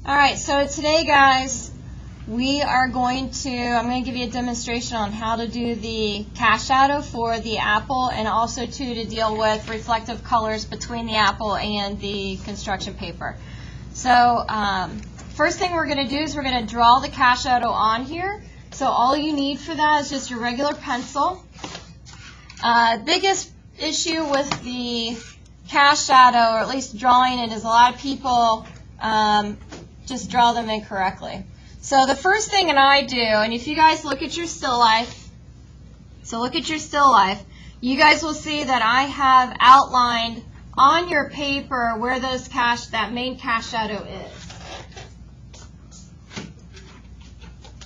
Alright, so today guys, I'm going to give you a demonstration on how to do the cast shadow for the apple, and also to deal with reflective colors between the apple and the construction paper. So first thing we're going to do is we're going to draw the cast shadow on here. So all you need for that is just your regular pencil. Biggest issue with the cast shadow, or at least drawing it, is a lot of people just draw them incorrectly. So the first thing that I do, and if you guys look at your still life, you guys will see that I have outlined on your paper where that main cast shadow is.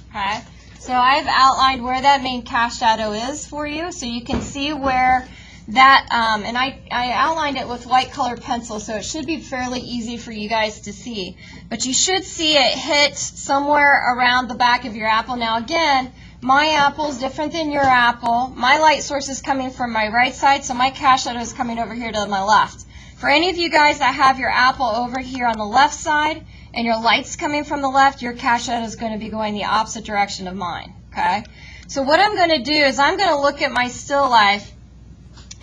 Okay, so I've outlined where that main cast shadow is for you, so you can see where that, and I outlined it with white colored pencil, so it should be fairly easy for you guys to see. But you should see it hit somewhere around the back of your apple. Now again, my apple is different than your apple. My light source is coming from my right side, so my cast shadow is coming over here to my left. For any of you guys that have your apple over here on the left side and your light's coming from the left, your cast shadow is going to be going the opposite direction of mine. Okay? So what I'm going to do is I'm going to look at my still life,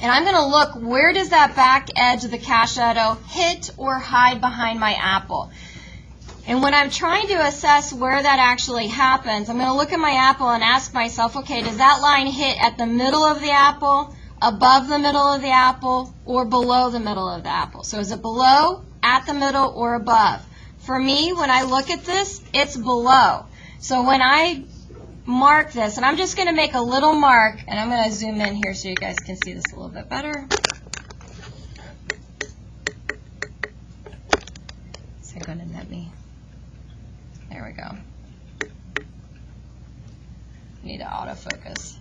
and I'm going to look, where does that back edge of the cast shadow hit or hide behind my apple? And when I'm trying to assess where that actually happens, I'm going to look at my apple and ask myself, okay, does that line hit at the middle of the apple, above the middle of the apple, or below the middle of the apple? So is it below, at the middle, or above? For me, when I look at this, it's below. So when I mark this, and I'm just going to make a little mark, and I'm going to zoom in here so you guys can see this a little bit better. Is it going to net me? There we go. Need to autofocus.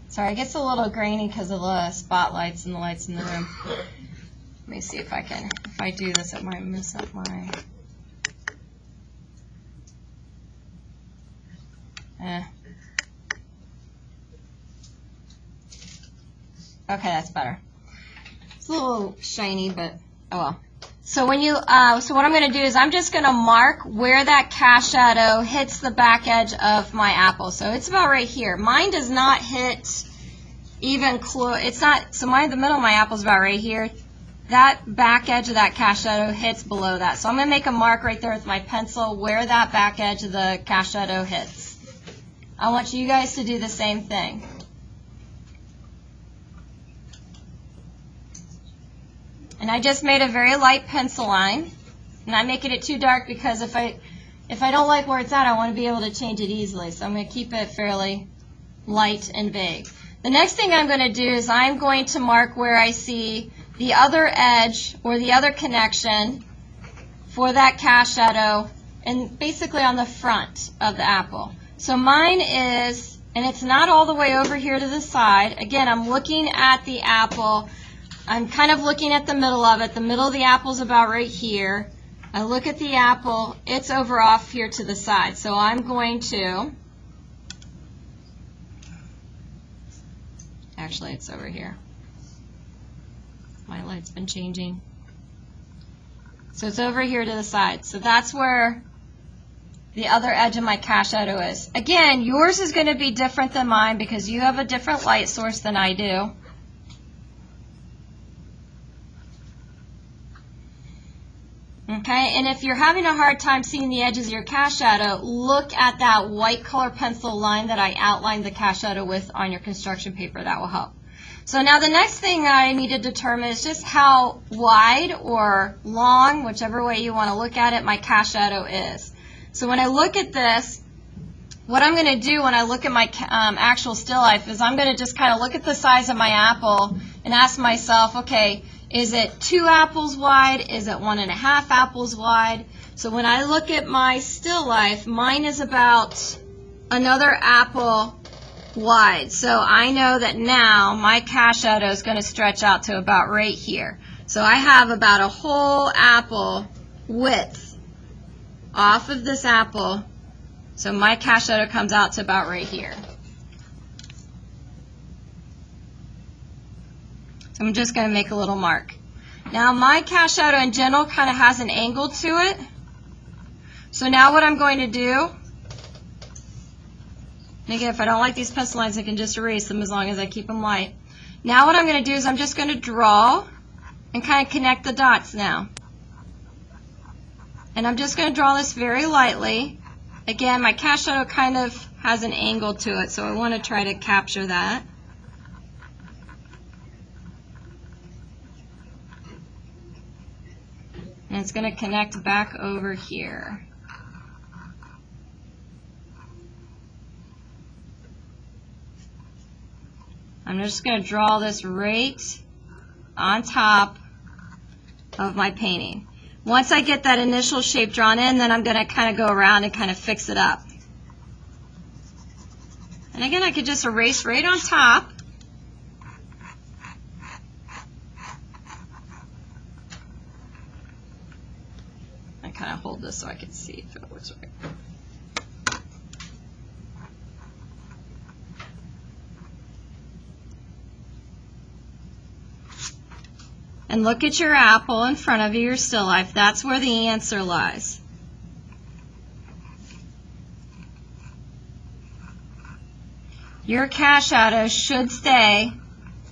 Sorry, it gets a little grainy because of the spotlights and the lights in the room. Let me see if I do this, it might mess up my... Okay, that's better. It's a little shiny, but oh well. So when you, so what I'm going to do is I'm just going to mark where that cast shadow hits the back edge of my apple. So it's about right here. Mine does not hit even close. It's not. So the middle of my apple is about right here. That back edge of that cast shadow hits below that. So I'm going to make a mark right there with my pencil where that back edge of the cast shadow hits. I want you guys to do the same thing. And I just made a very light pencil line. I'm not making it too dark because if I don't like where it's at, I want to be able to change it easily. So I'm going to keep it fairly light and vague. The next thing I'm going to do is I'm going to mark where I see the other edge or the other connection for that cast shadow, and basically on the front of the apple. So mine is, and it's not all the way over here to the side. Again, I'm looking at the apple. I'm kind of looking at the middle of it. The middle of the apple is about right here. I look at the apple. It's over off here to the side. So I'm going to, actually it's over here. My light's been changing. So it's over here to the side. So that's where the other edge of my cast shadow is. Again, yours is going to be different than mine because you have a different light source than I do. Okay, and if you're having a hard time seeing the edges of your cast shadow, look at that white color pencil line that I outlined the cast shadow with on your construction paper. That will help. So now the next thing I need to determine is just how wide or long, whichever way you want to look at it, my cast shadow is. So when I look at this, what I'm going to do when I look at my actual still life is I'm going to just kind of look at the size of my apple and ask myself, okay, is it 2 apples wide? Is it 1.5 apples wide? So when I look at my still life, mine is about another apple wide. So I know that now my cast shadow is going to stretch out to about right here. So I have about a whole apple width off of this apple. So my cast shadow comes out to about right here. I'm just going to make a little mark. Now my cast shadow in general kind of has an angle to it. So now what I'm going to do, and again, if I don't like these pencil lines, I can just erase them as long as I keep them light. Now what I'm going to do is I'm just going to draw and kind of connect the dots now. And I'm just going to draw this very lightly. Again, my cast shadow kind of has an angle to it, so I want to try to capture that. And it's going to connect back over here. I'm just going to draw this right on top of my painting. Once I get that initial shape drawn in, then I'm going to kind of go around and kind of fix it up. And again, I could just erase right on top. I kind of hold this so I can see if it looks right. And look at your apple in front of you, your still life. That's where the answer lies. Your cast shadow should stay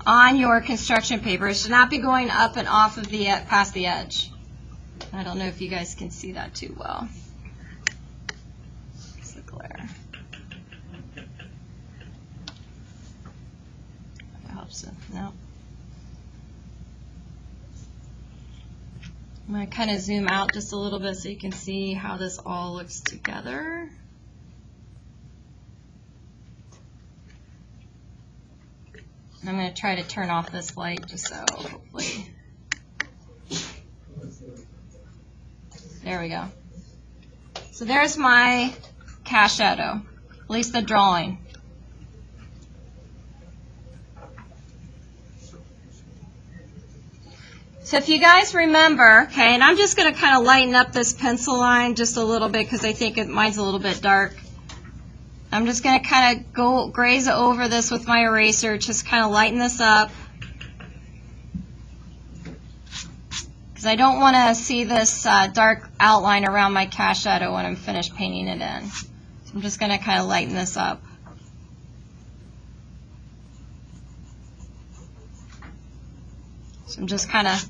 on your construction paper. It should not be going up and off of the past the edge. I don't know if you guys can see that too well. It's the glare. That helps it. No. I'm going to kind of zoom out just a little bit so you can see how this all looks together. I'm going to try to turn off this light just so hopefully. There we go. So there's my cast shadow, at least the drawing. So if you guys remember, okay, and I'm just going to kind of lighten up this pencil line just a little bit because I think mine's a little bit dark. I'm just going to kind of go graze over this with my eraser, just kind of lighten this up. Because I don't want to see this dark outline around my cast shadow when I'm finished painting it in. So I'm just going to kind of lighten this up. So I'm just kind of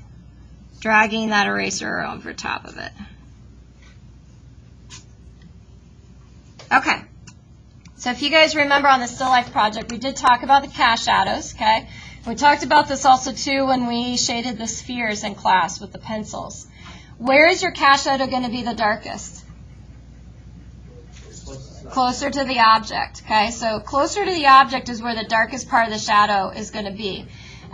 dragging that eraser over top of it. Okay. So if you guys remember on the Still Life project, we did talk about the cast shadows, okay? We talked about this also too when we shaded the spheres in class with the pencils. Where is your cast shadow going to be the darkest? Closer to the object, okay? So closer to the object is where the darkest part of the shadow is going to be.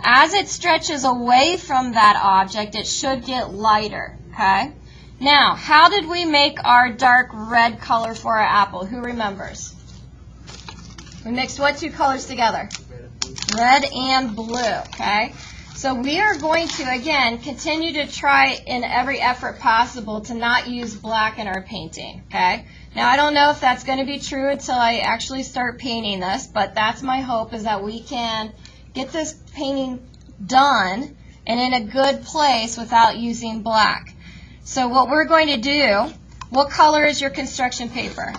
As it stretches away from that object, it should get lighter, okay? Now, how did we make our dark red color for our apple? Who remembers? We mixed what two colors together? Red and blue, okay? So we are going to, again, continue to try in every effort possible to not use black in our painting, okay? Now, I don't know if that's going to be true until I actually start painting this, but that's my hope, is that we can get this painting done and in a good place without using black. So what we're going to do, what color is your construction paper?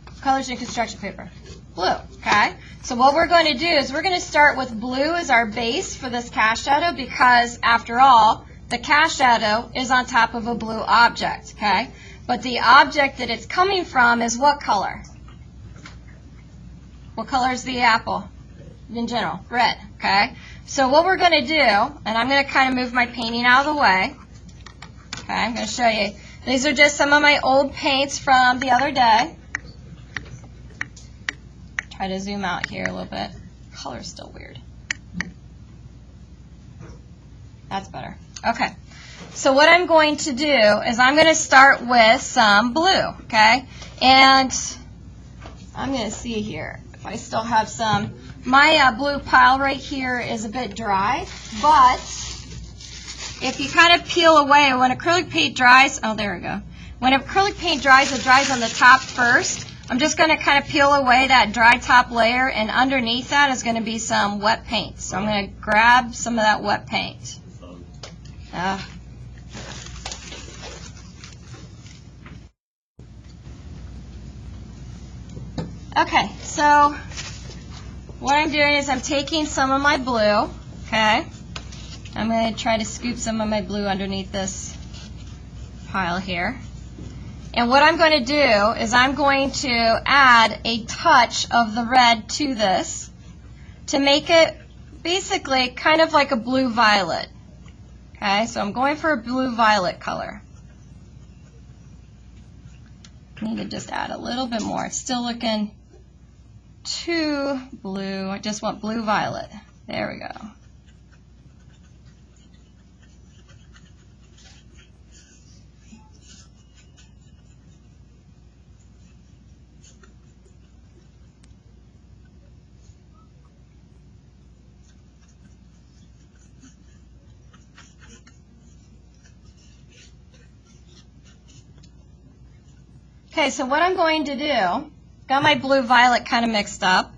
What color is your construction paper? Blue, okay? So what we're going to do is we're going to start with blue as our base for this cast shadow because, after all, the cast shadow is on top of a blue object, okay? But the object that it's coming from is what color? What color is the apple? In general, red, okay? So what we're going to do, and I'm going to kind of move my painting out of the way. Okay, I'm going to show you. These are just some of my old paints from the other day. Try to zoom out here a little bit. Color's still weird. That's better. Okay. So what I'm going to do is I'm going to start with some blue, okay? And I'm going to see here if I still have some. My blue pile right here is a bit dry, but if you kind of peel away, when acrylic paint dries, oh, there we go. When acrylic paint dries, it dries on the top first. I'm just going to kind of peel away that dry top layer, and underneath that is going to be some wet paint. So I'm going to grab some of that wet paint. Okay, so what I'm doing is I'm taking some of my blue, okay? I'm going to try to scoop some of my blue underneath this pile here. And what I'm going to do is I'm going to add a touch of the red to this to make it basically kind of like a blue-violet. Okay, so I'm going for a blue-violet color. I need to just add a little bit more. It's still looking too blue. I just want blue-violet. There we go. Okay, so what I'm going to do, got my blue-violet kind of mixed up.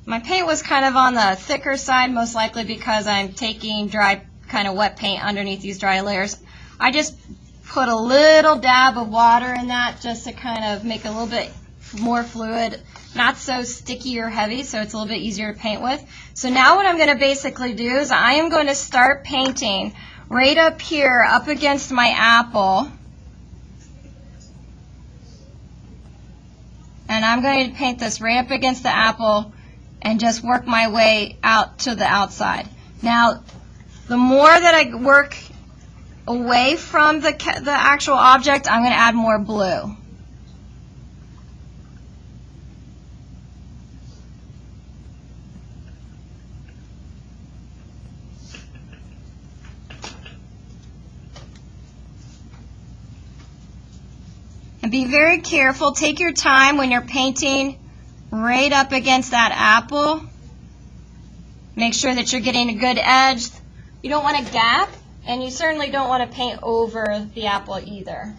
My paint was kind of on the thicker side, most likely because I'm taking dry, kind of wet paint underneath these dry layers. I just put a little dab of water in that just to kind of make it a little bit more fluid, not so sticky or heavy, so it's a little bit easier to paint with. So now what I'm going to basically do is I am going to start painting right up here, up against my apple. And I'm going to paint this right up against the apple and just work my way out to the outside. Now, the more that I work away from the actual object, I'm going to add more blue. And be very careful. Take your time when you're painting right up against that apple. Make sure that you're getting a good edge. You don't want a gap, and you certainly don't want to paint over the apple either.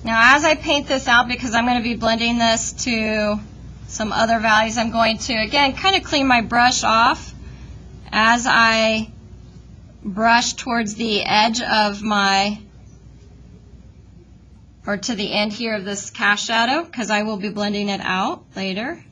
Now as I paint this out, because I'm going to be blending this to some other values, I'm going to, again, kind of clean my brush off as I brush towards the edge of my, or to the end here of this cast shadow, because I will be blending it out later.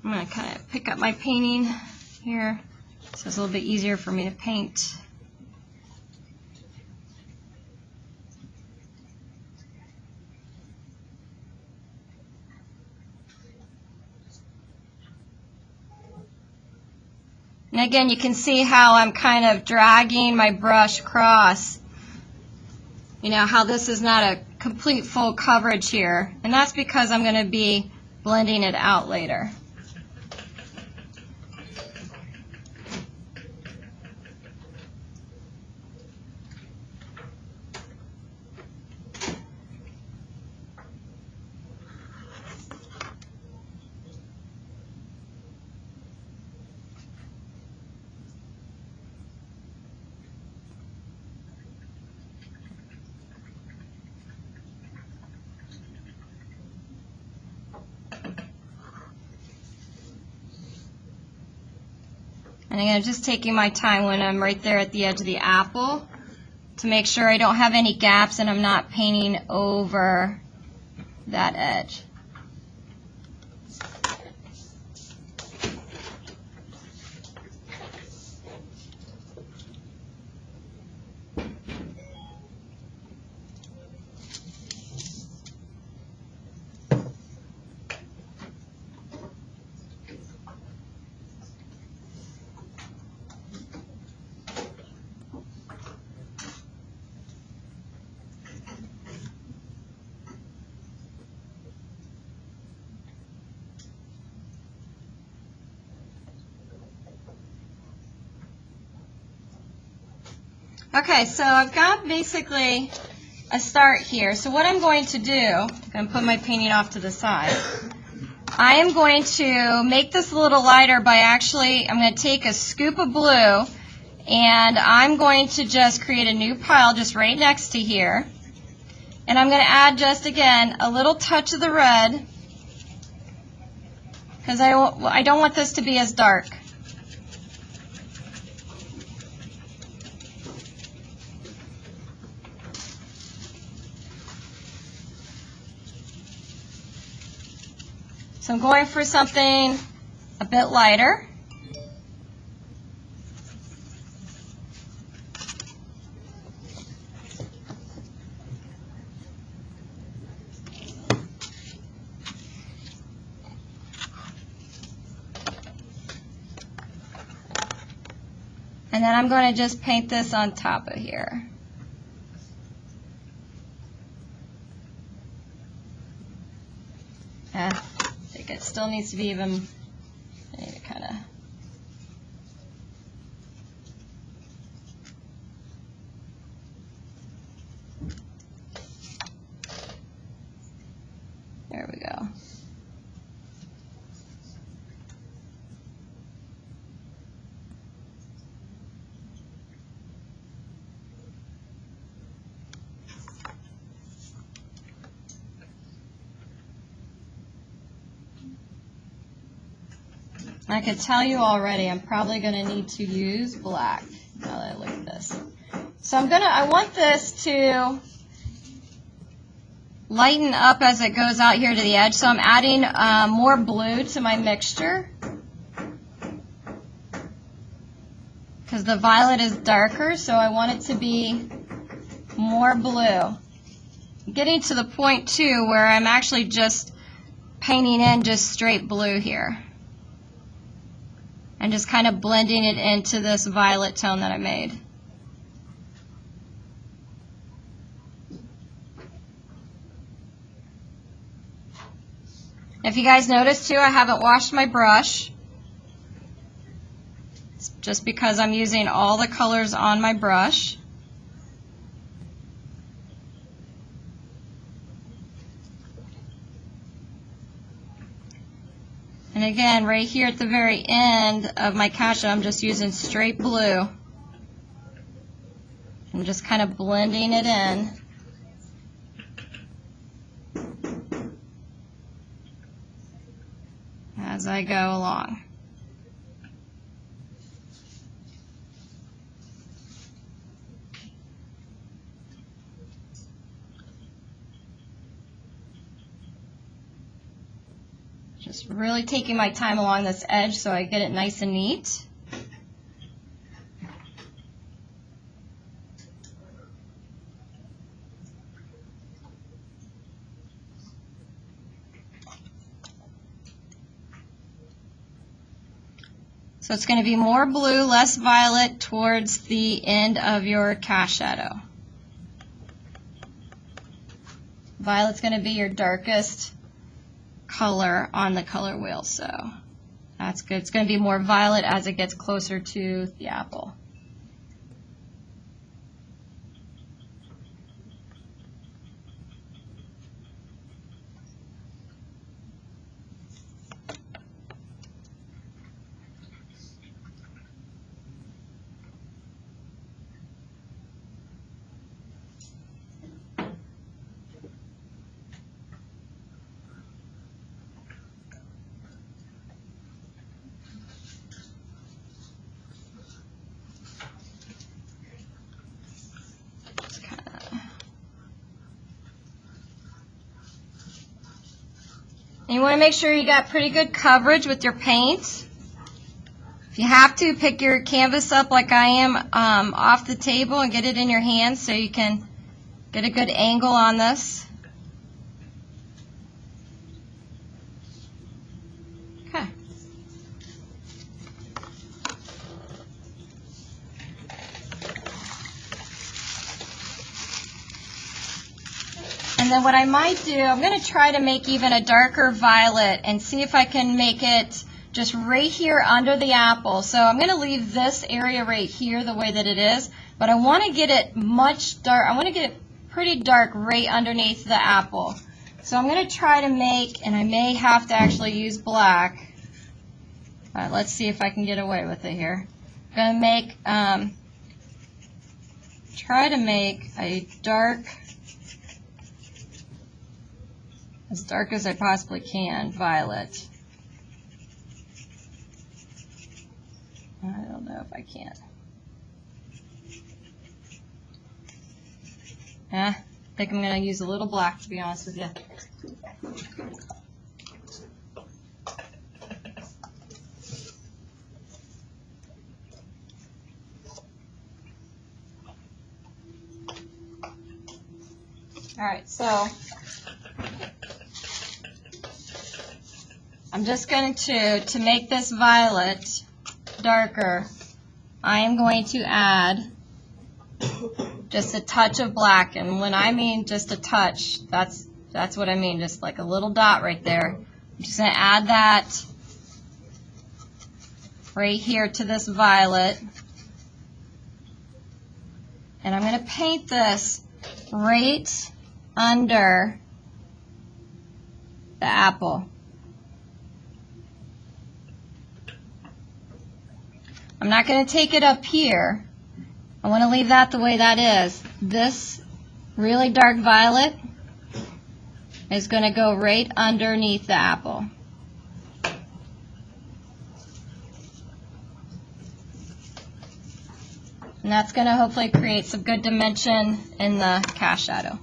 I'm going to kind of pick up my painting here so it's a little bit easier for me to paint. And again, you can see how I'm kind of dragging my brush across. You know, how this is not a complete full coverage here. And that's because I'm going to be blending it out later. And again, I'm just taking my time when I'm right there at the edge of the apple to make sure I don't have any gaps and I'm not painting over that edge. Okay, so I've got basically a start here. So what I'm going to do, I'm going to put my painting off to the side. I am going to make this a little lighter by I'm going to take a scoop of blue and I'm going to just create a new pile just right next to here. And I'm going to add just, again, a little touch of the red because I don't want this to be as dark. So I'm going for something a bit lighter. And then I'm going to just paint this on top of here. I think it still needs to be even, I need to kind of, there we go. I can tell you already, I'm probably going to need to use black now that I look at this. So I want this to lighten up as it goes out here to the edge. So I'm adding more blue to my mixture because the violet is darker, so I want it to be more blue. I'm getting to the point too where I'm actually just painting in just straight blue here. And just kind of blending it into this violet tone that I made. If you guys notice too, I haven't washed my brush. It's just because I'm using all the colors on my brush. And again, right here at the very end of my cassia, I'm just using straight blue. I'm just kind of blending it in. As I go along. Just really taking my time along this edge so I get it nice and neat. So it's going to be more blue, less violet towards the end of your cast shadow. Violet's going to be your darkest color on the color wheel, so that's good. It's going to be more violet as it gets closer to the apple. And you want to make sure you got pretty good coverage with your paint. If you have to, pick your canvas up like I am off the table and get it in your hands so you can get a good angle on this. Okay. And then what I might do, I'm going to try to make even a darker violet and see if I can make it just right here under the apple. So I'm going to leave this area right here the way that it is, but I want to get it much dark. I want to get it pretty dark right underneath the apple. So I'm going to try to make, and I may have to actually use black. All right, let's see if I can get away with it here. I'm going to make, try to make a dark, as dark as I possibly can, violet. I don't know if I can. I think I'm going to use a little black, to be honest with you. All right, so I'm just going to make this violet darker, I am going to add just a touch of black. And when I mean just a touch, that's what I mean, just like a little dot right there. I'm just going to add that right here to this violet. And I'm going to paint this right under the apple. I'm not going to take it up here. I want to leave that the way that is. This really dark violet is going to go right underneath the apple. And that's going to hopefully create some good dimension in the cast shadow.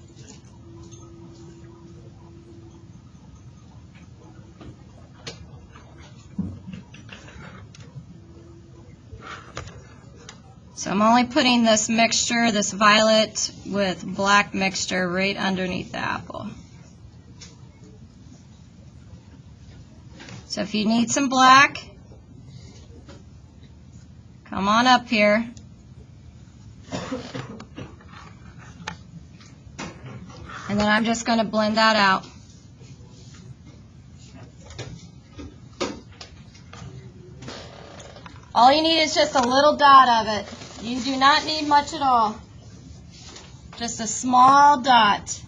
So I'm only putting this mixture, this violet with black mixture, right underneath the apple. So if you need some black, come on up here. And then I'm just going to blend that out. All you need is just a little dot of it. You do not need much at all. Just a small dot.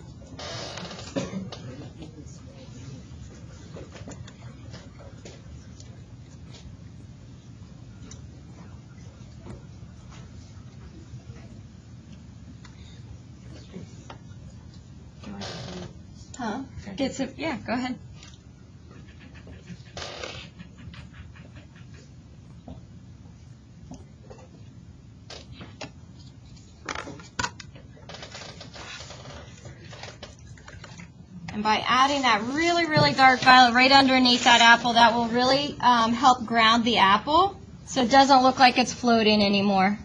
Huh? Get some, yeah, go ahead. And by adding that really, really dark violet right underneath that apple, that will really help ground the apple so it doesn't look like it's floating anymore.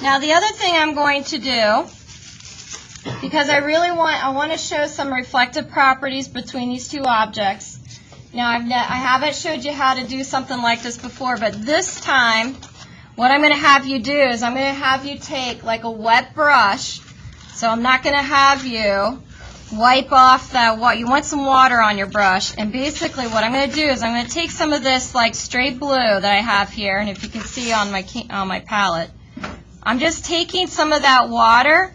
Now the other thing I'm going to do, because I want to show some reflective properties between these two objects. Now I haven't showed you how to do something like this before, but this time what I'm going to have you do is I'm going to have you take like a wet brush. So I'm not going to have you wipe off that water. You want some water on your brush, and basically what I'm going to do is I'm going to take some of this like straight blue that I have here, and if you can see on my palette, I'm just taking some of that water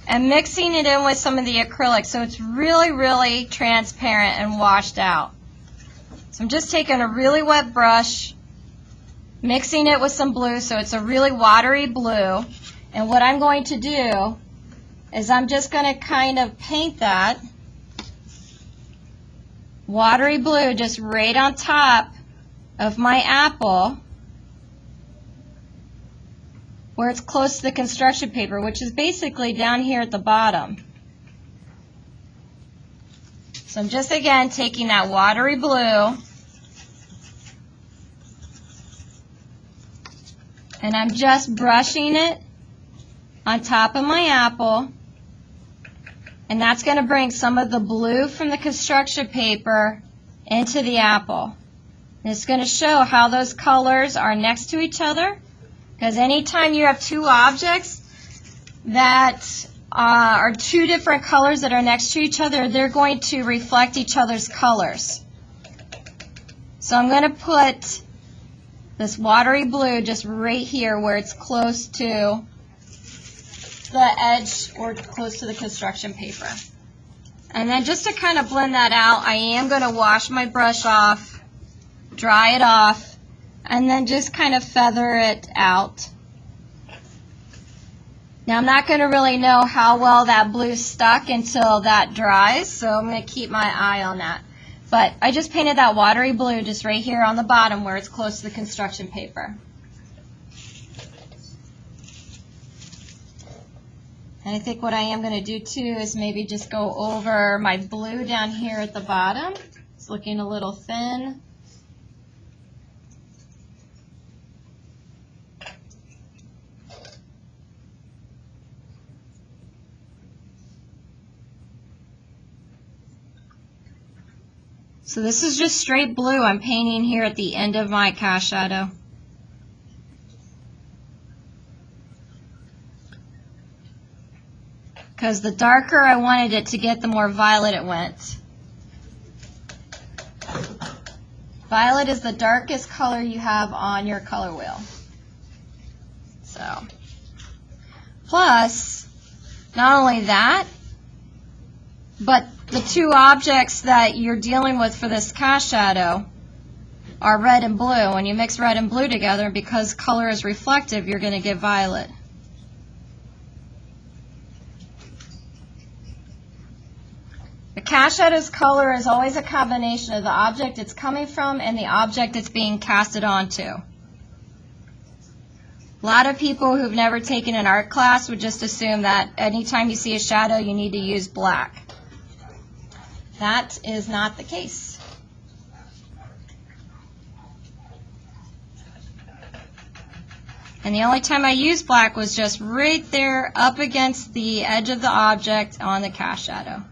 and mixing it in with some of the acrylic so it's really, really transparent and washed out. So I'm just taking a really wet brush, mixing it with some blue so it's a really watery blue, and what I'm going to do is I'm just going to kind of paint that watery blue just right on top of my apple where it's close to the construction paper, which is basically down here at the bottom. So I'm just, again, taking that watery blue, and I'm just brushing it on top of my apple, and that's going to bring some of the blue from the construction paper into the apple. And it's going to show how those colors are next to each other, because anytime you have two objects that are two different colors that are next to each other, they're going to reflect each other's colors. So I'm going to put this watery blue just right here where it's close to the edge or close to the construction paper. And then just to kind of blend that out, I am going to wash my brush off, dry it off, and then just kind of feather it out. Now I'm not going to really know how well that blue stuck until that dries, so I'm going to keep my eye on that. But I just painted that watery blue just right here on the bottom where it's close to the construction paper. And I think what I am going to do too is maybe just go over my blue down here at the bottom. It's looking a little thin. So this is just straight blue I'm painting here at the end of my cast shadow. Because the darker I wanted it to get, the more violet it went. Violet is the darkest color you have on your color wheel. So, plus, not only that, but the two objects that you're dealing with for this cast shadow are red and blue. When you mix red and blue together, because color is reflective, you're going to get violet. The cast shadow's color is always a combination of the object it's coming from and the object it's being casted onto. A lot of people who've never taken an art class would just assume that anytime you see a shadow, you need to use black. That is not the case. And the only time I used black was just right there up against the edge of the object on the cast shadow.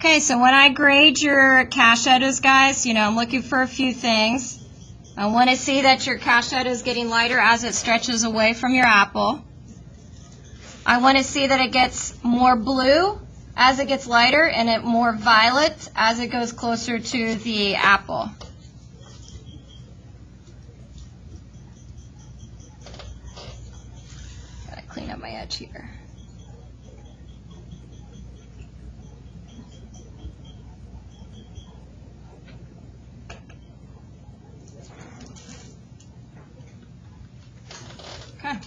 Okay, so when I grade your cast shadows, guys, I'm looking for a few things. I want to see that your cast shadow is getting lighter as it stretches away from your apple. I want to see that it gets more blue as it gets lighter and it more violet as it goes closer to the apple. Gotta clean up my edge here. Okay.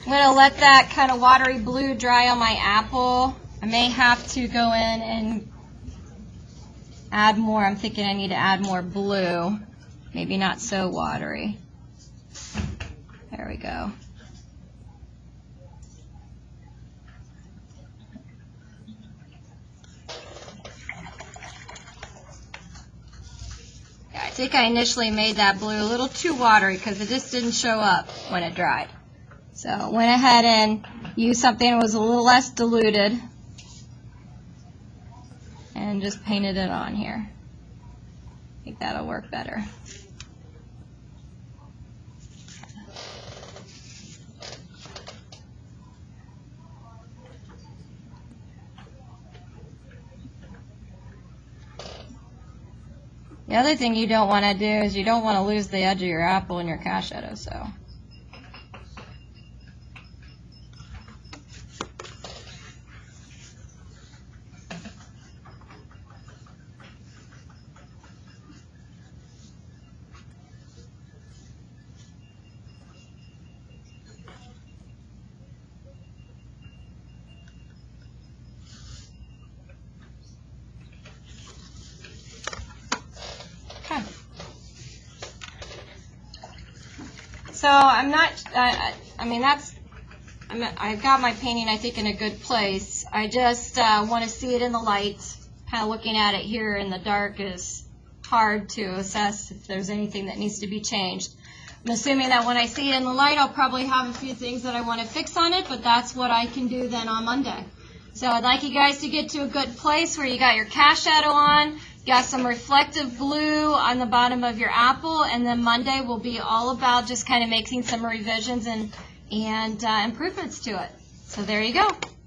I'm going to let that kind of watery blue dry on my apple. I may have to go in and add more. I'm thinking I need to add more blue. Maybe not so watery. There we go. Yeah, I think I initially made that blue a little too watery because it just didn't show up when it dried. So I went ahead and used something that was a little less diluted and just painted it on here. I think that'll work better. The other thing you don't want to do is you don't want to lose the edge of your apple in your cash shadow, so. Okay. So I'm not, I mean, I've got my painting, I think, in a good place. I just want to see it in the light. Kind of looking at it here in the dark is hard to assess if there's anything that needs to be changed. I'm assuming that when I see it in the light, I'll probably have a few things that I want to fix on it, but that's what I can do then on Monday. So I'd like you guys to get to a good place where you got your cast shadow on, you got some reflective blue on the bottom of your apple, and then Monday will be all about just kind of making some revisions and improvements to it. So there you go.